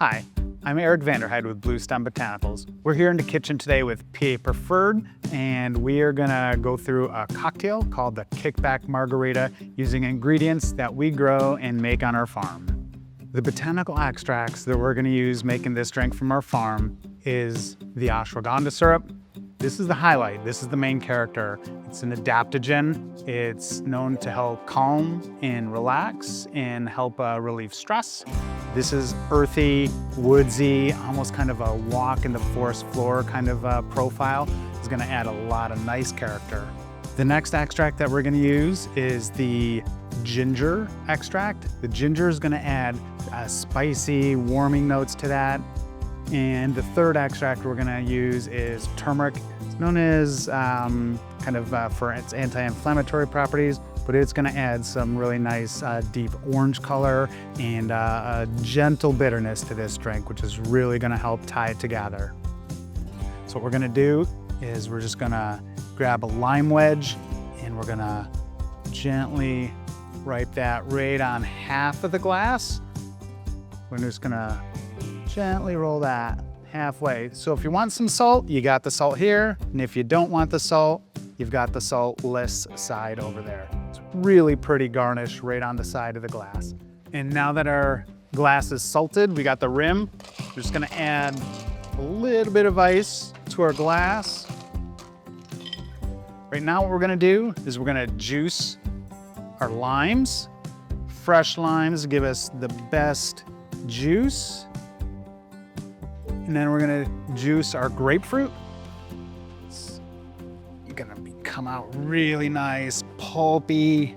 Hi, I'm Vander Hyde with Bluestem Botanicals. We're here in the kitchen today with PA Preferred, and we are gonna go through a cocktail called the Kickback Margarita using ingredients that we grow and make on our farm. The botanical extracts that we're gonna use making this drink from our farm is the ashwagandha syrup. This is the highlight. This is the main character. It's an adaptogen. It's known to help calm and relax and help relieve stress. This is earthy, woodsy, almost kind of a walk in the forest floor kind of profile. It's gonna add a lot of nice character. The next extract that we're gonna use is the ginger extract. The ginger is gonna add spicy, warming notes to that. And the third extract we're gonna use is turmeric. It's known as for its anti-inflammatory properties, but it's gonna add some really nice deep orange color and a gentle bitterness to this drink, which is really gonna help tie it together. So what we're gonna do is we're just gonna grab a lime wedge and we're gonna gently wipe that right on half of the glass. We're just gonna gently roll that halfway. So if you want some salt, you got the salt here. And if you don't want the salt, you've got the saltless side over there. It's really pretty garnish right on the side of the glass. And now that our glass is salted, we got the rim. We're just gonna add a little bit of ice to our glass. Right now what we're gonna do is we're gonna juice our limes. Fresh limes give us the best juice. And then we're gonna juice our grapefruit. It's gonna come out really nice, pulpy,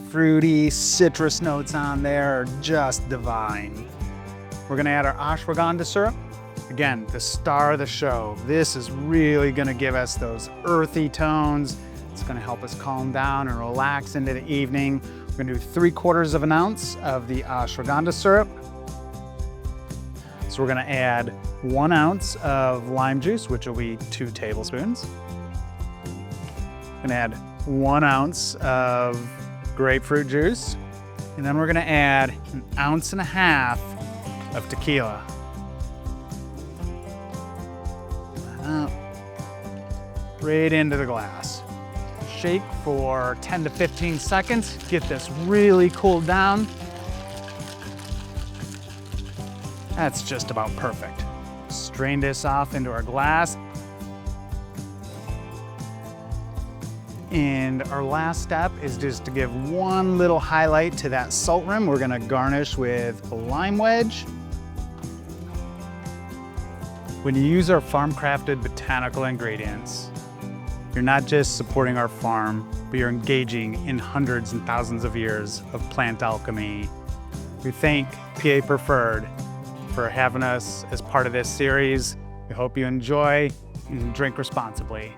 fruity, citrus notes on there are just divine. We're gonna add our ashwagandha syrup. Again, the star of the show. This is really gonna give us those earthy tones. It's gonna help us calm down and relax into the evening. We're gonna do 3/4 of an ounce of the ashwagandha syrup. So we're gonna add 1 ounce of lime juice, which will be 2 tablespoons. Gonna add 1 ounce of grapefruit juice. And then we're gonna add 1.5 ounces of tequila. Right into the glass. Shake for 10 to 15 seconds. Get this really cooled down. That's just about perfect. Strain this off into our glass. And our last step is just to give one little highlight to that salt rim. We're gonna garnish with a lime wedge. When you use our farm-crafted botanical ingredients, you're not just supporting our farm, but you're engaging in hundreds and thousands of years of plant alchemy. We thank PA Preferred for having us as part of this series. We hope you enjoy and drink responsibly.